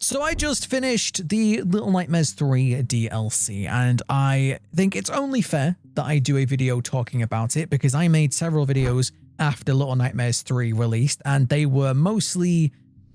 So I just finished the Little Nightmares 3 DLC, and I think it's only fair that I do a video talking about it because I made several videos after Little Nightmares 3 released, and they were mostly,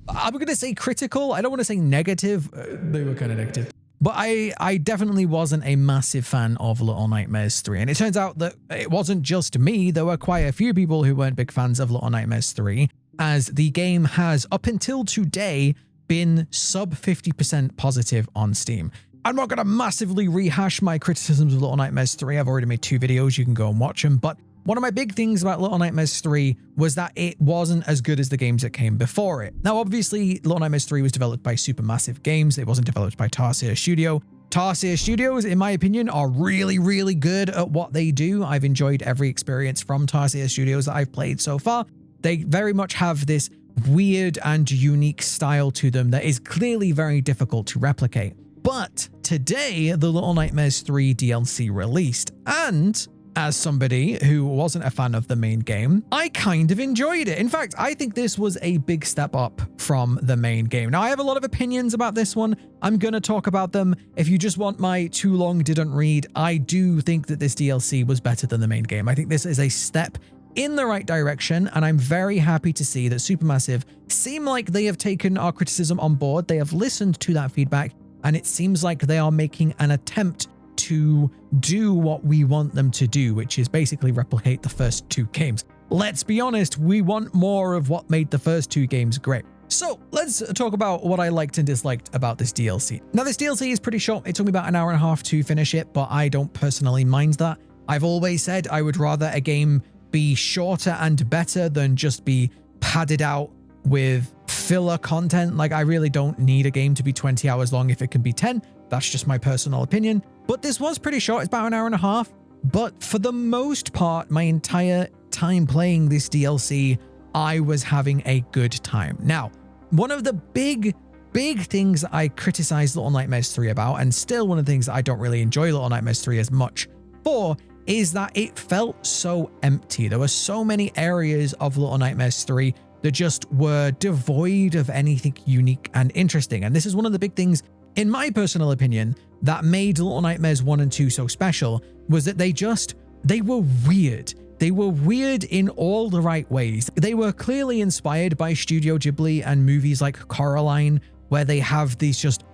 I'm going to say critical. I don't want to say negative. They were kind of negative. But I definitely wasn't a massive fan of Little Nightmares 3. And it turns out that it wasn't just me. There were quite a few people who weren't big fans of Little Nightmares 3, as the game has, up until today, been sub 50% positive on Steam. I'm not going to massively rehash my criticisms of Little Nightmares 3. I've already made 2 videos. You can go and watch them. But one of my big things about Little Nightmares 3 was that it wasn't as good as the games that came before it. Now, obviously, Little Nightmares 3 was developed by Supermassive Games. It wasn't developed by Tarsier Studio. Tarsier Studios, in my opinion, are really, really good at what they do. I've enjoyed every experience from Tarsier Studios that I've played so far. They very much have this weird and unique style to them that is clearly very difficult to replicate. But today, the Little Nightmares 3 DLC released, and as somebody who wasn't a fan of the main game, I kind of enjoyed it. In fact, I think this was a big step up from the main game. Now, I have a lot of opinions about this one. I'm going to talk about them. If you just want my too long didn't read, I do think that this DLC was better than the main game. I think this is a step in the right direction, and I'm very happy to see that Supermassive seem like they have taken our criticism on board. They have listened to that feedback, and it seems like they are making an attempt to do what we want them to do, which is basically replicate the first 2 games. Let's be honest, we want more of what made the first 2 games great. So let's talk about what I liked and disliked about this DLC. Now, this DLC is pretty short. It took me about an hour and a half to finish it, but I don't personally mind that. I've always said I would rather a game be shorter and better than just be padded out with filler content. Like, I really don't need a game to be 20 hours long if it can be 10. That's just my personal opinion. But this was pretty short. It's about an hour and a half. But for the most part, my entire time playing this DLC, I was having a good time. Now, one of the big things that I criticized Little Nightmares 3 about, and still one of the things that I don't really enjoy Little Nightmares 3 as much for, is that it felt so empty. There were so many areas of Little Nightmares 3 that just were devoid of anything unique and interesting. And this is one of the big things, in my personal opinion, that made Little Nightmares 1 and 2 so special, was that they were weird. They were weird in all the right ways. They were clearly inspired by Studio Ghibli and movies like Coraline, where they have these just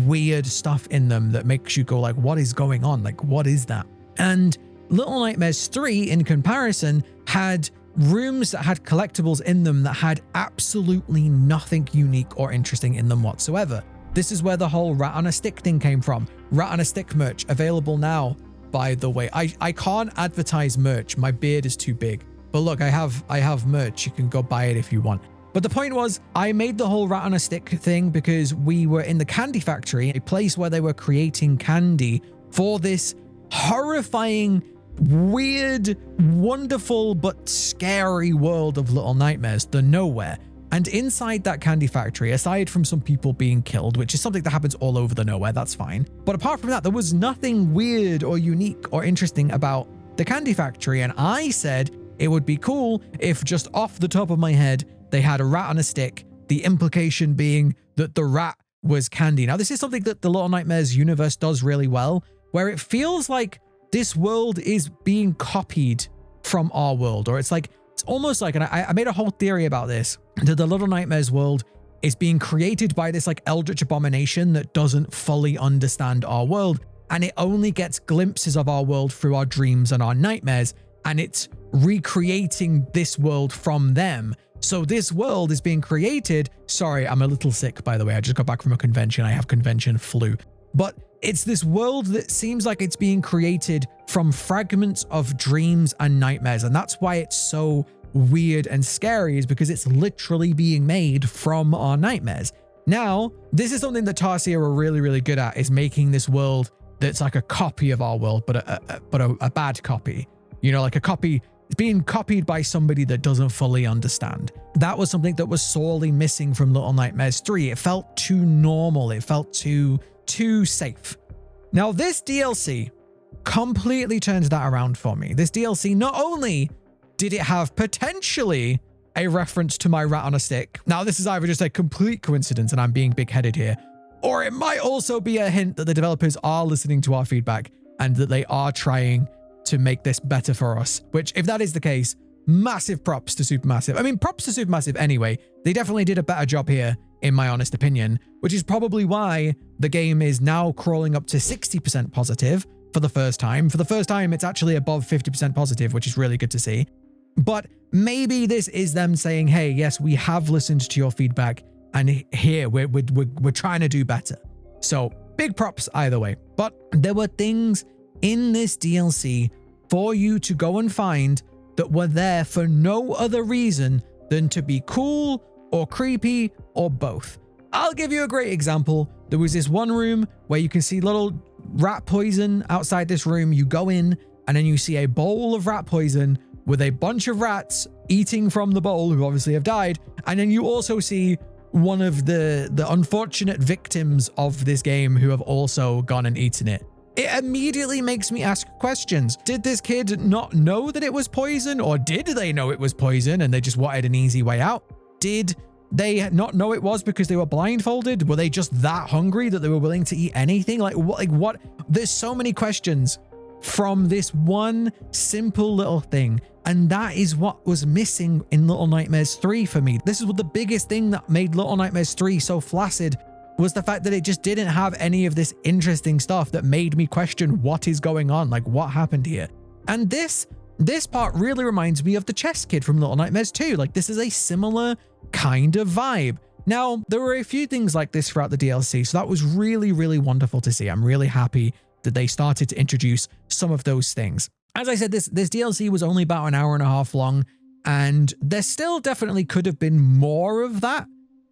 weird stuff in them that makes you go like, what is going on? Like, what is that? And Little Nightmares 3, in comparison, had rooms that had collectibles in them that had absolutely nothing unique or interesting in them whatsoever. This is where the whole rat on a stick thing came from. Rat on a stick merch, available now, by the way. I can't advertise merch. My beard is too big. But look, I have merch. You can go buy it if you want. But the point was, I made the whole rat on a stick thing because we were in the candy factory, a place where they were creating candy for this horrifying, weird, wonderful, but scary world of Little Nightmares, the Nowhere. And inside that candy factory, aside from some people being killed, which is something that happens all over the Nowhere, that's fine. But apart from that, there was nothing weird or unique or interesting about the candy factory. And I said it would be cool if, just off the top of my head, they had a rat on a stick, the implication being that the rat was candy. Now, this is something that the Little Nightmares universe does really well, where it feels like this world is being copied from our world, or it's almost like, and I made a whole theory about this, that the Little Nightmares world is being created by this like eldritch abomination that doesn't fully understand our world, and it only gets glimpses of our world through our dreams and our nightmares, and it's recreating this world from them. So this world is being created. Sorry, I'm a little sick, by the way. I just got back from a convention. I have convention flu. But it's this world that seems like it's being created from fragments of dreams and nightmares. And that's why it's so weird and scary, is because it's literally being made from our nightmares. Now, this is something that Tarsier are really, really good at, is making this world that's like a copy of our world, but a bad copy. You know, like a copy, it's being copied by somebody that doesn't fully understand. That was something that was sorely missing from Little Nightmares 3. It felt too normal. It felt too safe. Now, this DLC completely turns that around for me. This DLC, not only did it have potentially a reference to my rat on a stick. Now, this is either just a complete coincidence and I'm being big-headed here, or it might also be a hint that the developers are listening to our feedback and that they are trying to make this better for us, which, if that is the case, massive props to Supermassive. I mean, props to Supermassive anyway. They definitely did a better job here, in my honest opinion, which is probably why the game is now crawling up to 60% positive for the first time. For the first time, it's actually above 50% positive, which is really good to see. But maybe this is them saying, hey, yes, we have listened to your feedback, and here, we're trying to do better. So, big props either way. But there were things in this DLC for you to go and find that were there for no other reason than to be cool or creepy or both. I'll give you a great example. There was this one room where you can see little rat poison outside this room. You go in and then you see a bowl of rat poison with a bunch of rats eating from the bowl who obviously have died. And then you also see one of the unfortunate victims of this game who have also gone and eaten it. It immediately makes me ask questions. Did this kid not know that it was poison, or did they know it was poison and they just wanted an easy way out? Did they not know it was because they were blindfolded? Were they just that hungry that they were willing to eat anything? Like what? There's so many questions from this one simple little thing. And that is what was missing in Little Nightmares 3 for me. This is what the biggest thing that made Little Nightmares 3 so flaccid, was the fact that it just didn't have any of this interesting stuff that made me question what is going on, like what happened here. And this part really reminds me of the chess kid from Little Nightmares 2. Like, this is a similar kind of vibe. Now, there were a few things like this throughout the DLC, so that was really, really wonderful to see. I'm really happy that they started to introduce some of those things. As I said, this DLC was only about an hour and a half long, and there still definitely could have been more of that,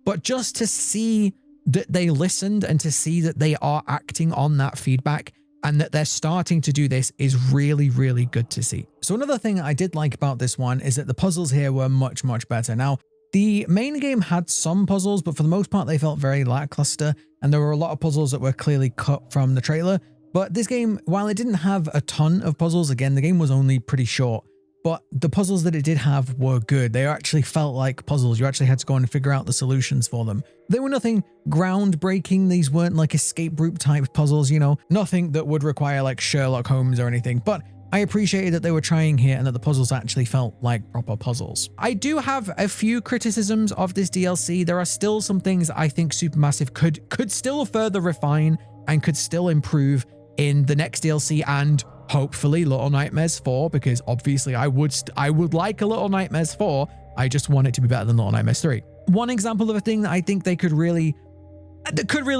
but just to see that they listened and to see that they are acting on that feedback and that they're starting to do this is really, really good to see. So another thing I did like about this one is that the puzzles here were much, much better. Now, the main game had some puzzles, but for the most part, they felt very lackluster, and there were a lot of puzzles that were clearly cut from the trailer. But this game, while it didn't have a ton of puzzles, again, the game was only pretty short, but the puzzles that it did have were good. They actually felt like puzzles. You actually had to go and figure out the solutions for them. They were nothing groundbreaking. These weren't like escape route type puzzles, you know, nothing that would require like Sherlock Holmes or anything, but I appreciated that they were trying here and that the puzzles actually felt like proper puzzles. I do have a few criticisms of this DLC. There are still some things I think Supermassive could still further refine and could still improve in the next DLC and hopefully Little Nightmares 4, because obviously I would like a Little Nightmares 4. I just want it to be better than Little Nightmares 3. One example of a thing that I think that could really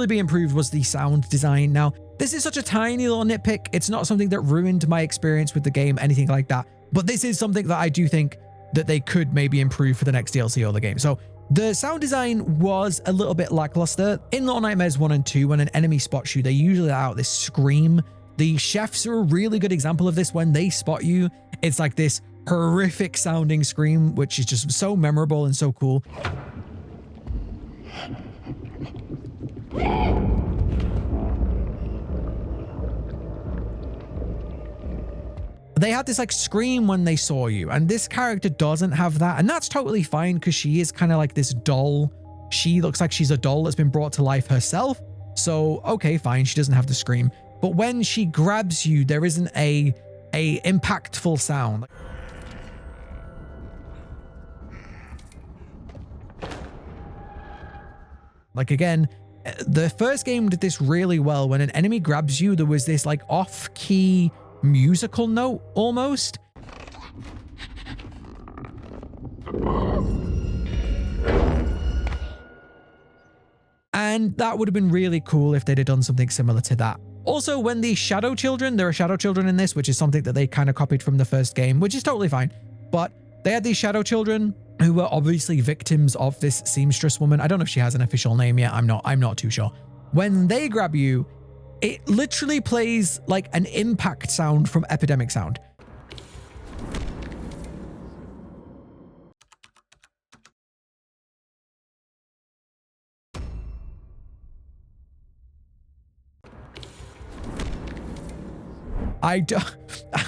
be improved was the sound design. Now, this is such a tiny little nitpick. It's not something that ruined my experience with the game, anything like that. But this is something that I do think that they could maybe improve for the next DLC or the game. So the sound design was a little bit lackluster. In Little Nightmares 1 and 2, when an enemy spots you, they usually let out this scream. The chefs are a really good example of this. When they spot you, it's like this horrific sounding scream, which is just so memorable and so cool. They had this like scream when they saw you, and this character doesn't have that, and that's totally fine because she is kind of like this doll. She looks like she's a doll that's been brought to life herself. So, okay, fine, she doesn't have the scream. But when she grabs you, there isn't a impactful sound. Like, again, the first game did this really well. When an enemy grabs you, there was this like off-key musical note almost. And that would have been really cool if they'd have done something similar to that. Also, when the shadow children, there are shadow children in this, which is something that they kind of copied from the first game, which is totally fine. But they had these shadow children who were obviously victims of this seamstress woman. I don't know if she has an official name yet. I'm not too sure. When they grab you, it literally plays like an impact sound from Epidemic Sound. I don't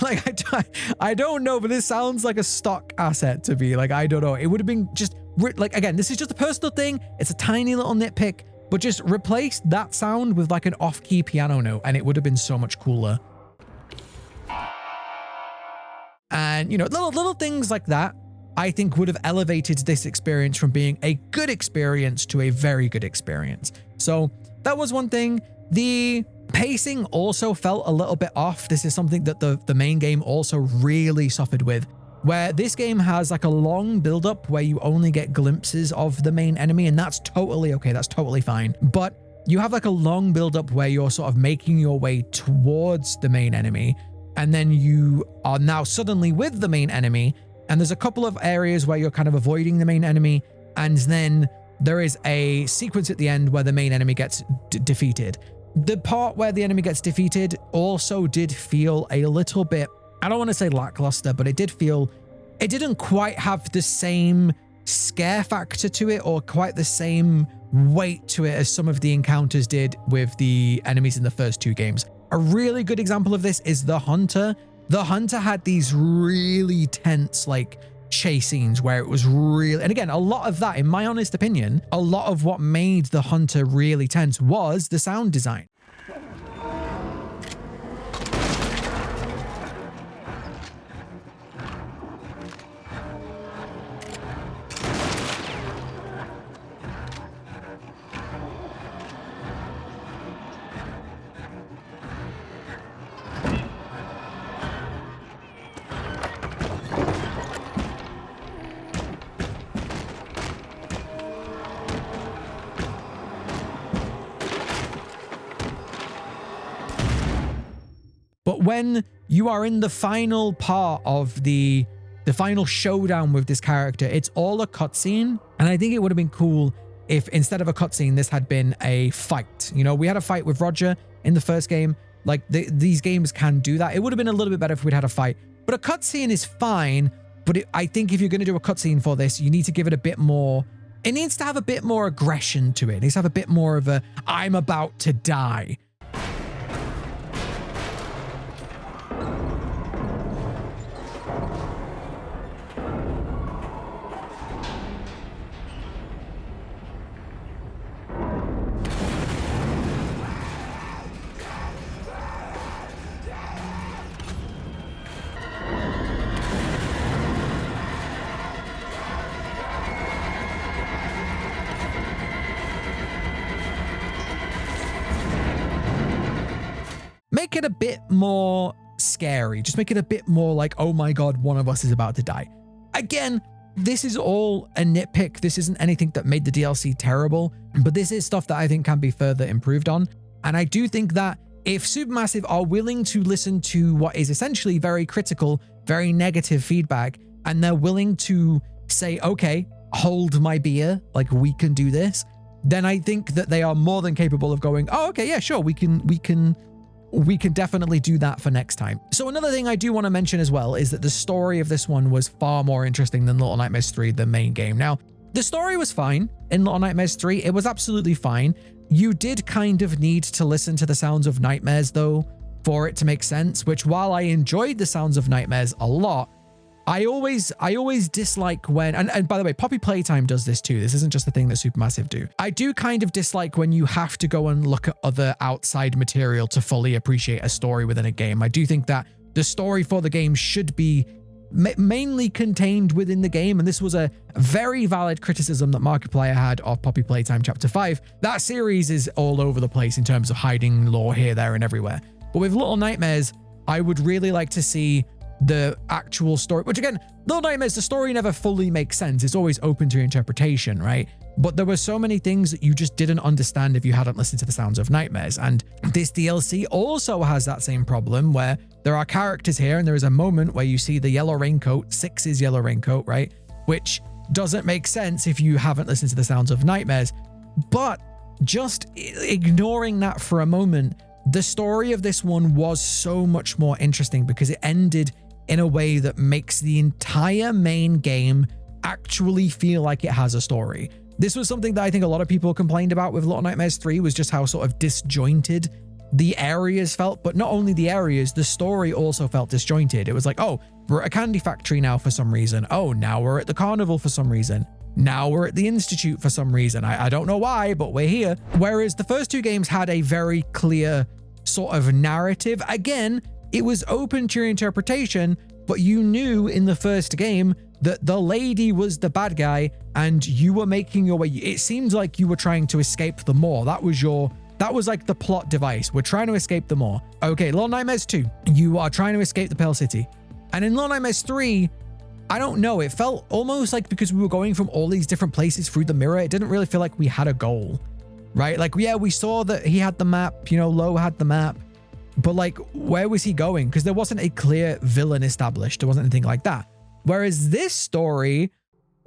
like. I don't know, but this sounds like a stock asset to me. Like, I don't know. It would have been just like, again, this is just a personal thing. It's a tiny little nitpick, but just replace that sound with like an off-key piano note, and it would have been so much cooler. And, you know, little things like that, I think would have elevated this experience from being a good experience to a very good experience. So that was one thing. The pacing also felt a little bit off. This is something that the main game also really suffered with, where this game has like a long build-up where you only get glimpses of the main enemy, and that's totally okay. That's totally fine. But you have like a long build-up where you're sort of making your way towards the main enemy, and then you are now suddenly with the main enemy, and there's a couple of areas where you're kind of avoiding the main enemy, and then there is a sequence at the end where the main enemy gets defeated. The part where the enemy gets defeated also did feel a little bit, I don't want to say lackluster, but it didn't quite have the same scare factor to it or quite the same weight to it as some of the encounters did with the enemies in the first two games. A really good example of this is the Hunter. The Hunter had these really tense, like, chase scenes where it was really, and again, a lot of that, in my honest opinion, a lot of what made the Hunter really tense was the sound design. But when you are in the final part of the final showdown with this character, it's all a cutscene. And I think it would have been cool if instead of a cutscene, this had been a fight. You know, we had a fight with Roger in the first game. Like, these games can do that. It would have been a little bit better if we'd had a fight. But a cutscene is fine. But I think if you're going to do a cutscene for this, you need to give it a bit more. It needs to have a bit more aggression to it. It needs to have a bit more of a, I'm about to die. Make it a bit more scary. Just make it a bit more like, oh my God, one of us is about to die. Again, this is all a nitpick. This isn't anything that made the DLC terrible, but this is stuff that I think can be further improved on. And I do think that if Supermassive are willing to listen to what is essentially very critical, very negative feedback, and they're willing to say, okay, hold my beer, like we can do this, then I think that they are more than capable of going, oh, okay, yeah, sure, we can definitely do that for next time. So another thing I do want to mention as well is that the story of this one was far more interesting than Little Nightmares 3, the main game. Now, the story was fine in Little Nightmares 3. It was absolutely fine. You did kind of need to listen to the sounds of nightmares, though, for it to make sense, which while I enjoyed the sounds of nightmares a lot, I always dislike when, and by the way, Poppy Playtime does this too. This isn't just a thing that Supermassive do. I do kind of dislike when you have to go and look at other outside material to fully appreciate a story within a game. I do think that the story for the game should be mainly contained within the game. And this was a very valid criticism that Markiplier had of Poppy Playtime Chapter 5. That series is all over the place in terms of hiding lore here, there, and everywhere. But with Little Nightmares, I would really like to see the actual story, which again, Little Nightmares, the story never fully makes sense. It's always open to interpretation, right? But there were so many things that you just didn't understand if you hadn't listened to the sounds of Nightmares. And this DLC also has that same problem where there are characters here and there is a moment where you see the yellow raincoat, Six's yellow raincoat, right? Which doesn't make sense if you haven't listened to the sounds of Nightmares. But just ignoring that for a moment, the story of this one was so much more interesting because it ended in a way that makes the entire main game actually feel like it has a story. This was something that I think a lot of people complained about with Little Nightmares 3, was just how sort of disjointed the areas felt, but not only the areas, the story also felt disjointed. It was like, oh, we're at a candy factory now for some reason. Oh, now we're at the carnival for some reason. Now we're at the Institute for some reason. I don't know why, but we're here. Whereas the first two games had a very clear sort of narrative. Again, it was open to your interpretation, but you knew in the first game that the lady was the bad guy and you were making your way. It seemed like you were trying to escape the Maw. That was like the plot device. We're trying to escape the Maw. Okay, Little Nightmares 2, you are trying to escape the Pale City. And in Little Nightmares 3, I don't know, it felt almost like because we were going from all these different places through the mirror, it didn't really feel like we had a goal, right? Like, yeah, we saw that he had the map, you know, Lo had the map, but like, where was he going? Because there wasn't a clear villain established. There wasn't anything like that. Whereas this story,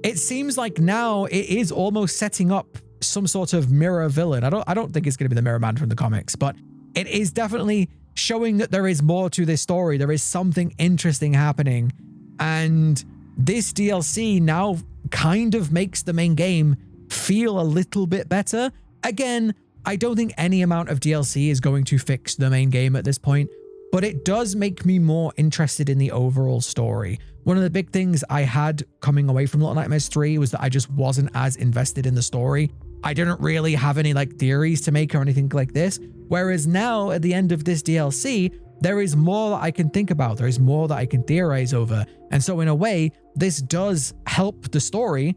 it seems like now it is almost setting up some sort of mirror villain. I don't think it's going to be the Mirror Man from the comics, but it is definitely showing that there is more to this story. There is something interesting happening. And this DLC now kind of makes the main game feel a little bit better. Again, I don't think any amount of DLC is going to fix the main game at this point, but it does make me more interested in the overall story. One of the big things I had coming away from Little Nightmares 3 was that I just wasn't as invested in the story. I didn't really have any like theories to make or anything like this. Whereas now at the end of this DLC, there is more that I can think about. There is more that I can theorize over. And so in a way, this does help the story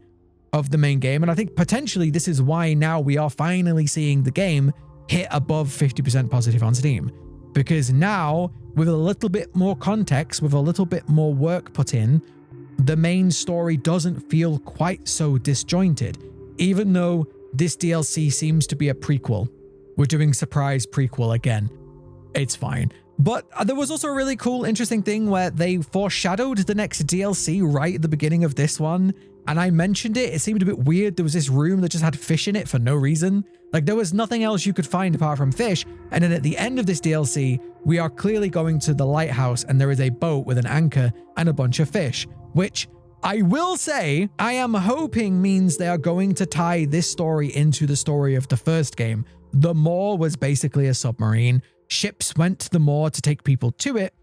of the main game. And I think potentially this is why now we are finally seeing the game hit above 50% positive on Steam. Because now, with a little bit more context, with a little bit more work put in, the main story doesn't feel quite so disjointed. Even though this DLC seems to be a prequel. We're doing surprise prequel again. It's fine. But there was also a really cool, interesting thing where they foreshadowed the next DLC right at the beginning of this one. And I mentioned it. It seemed a bit weird. There was this room that just had fish in it for no reason. Like there was nothing else you could find apart from fish. And then at the end of this DLC, we are clearly going to the lighthouse and there is a boat with an anchor and a bunch of fish, which I will say, I am hoping means they are going to tie this story into the story of the first game. The Maw was basically a submarine. Ships went to the Maw to take people to it,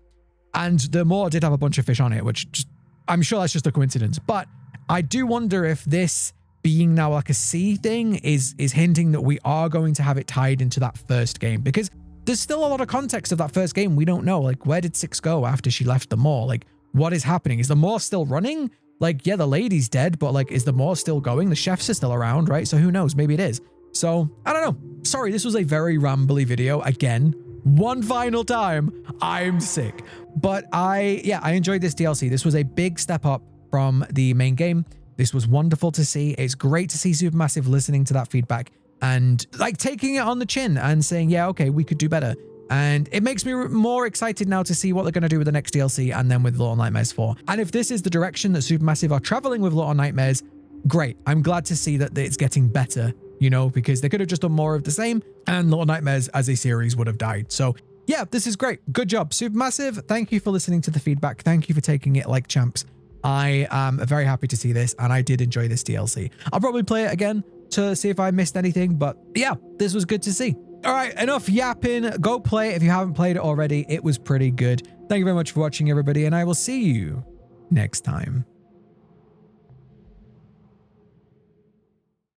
and the Maw did have a bunch of fish on it, which I'm sure that's just a coincidence. But I do wonder if this being now like a sea thing is hinting that we are going to have it tied into that first game, because there's still a lot of context of that first game we don't know. Like, where did Six go after she left the Maw? Like, what is happening? Is the Maw still running? Like, yeah, the lady's dead, but like, is the Maw still going? The chefs are still around, right? So who knows? Maybe it is. So, I don't know. Sorry, this was a very rambly video. Again, one final time, I'm sick. But I enjoyed this DLC. This was a big step up from the main game. This was wonderful to see. It's great to see Supermassive listening to that feedback and like taking it on the chin and saying, yeah, okay, we could do better. And it makes me more excited now to see what they're going to do with the next DLC and then with Little Nightmares 4. And if this is the direction that Supermassive are traveling with Little Nightmares, great. I'm glad to see that it's getting better, you know, because they could have just done more of the same and Little Nightmares as a series would have died. So yeah, this is great. Good job, Supermassive. Thank you for listening to the feedback. Thank you for taking it like champs. I am very happy to see this and I did enjoy this DLC. I'll probably play it again to see if I missed anything, but yeah, this was good to see. All right, enough yapping. Go play it if you haven't played it already. It was pretty good. Thank you very much for watching, everybody, and I will see you next time.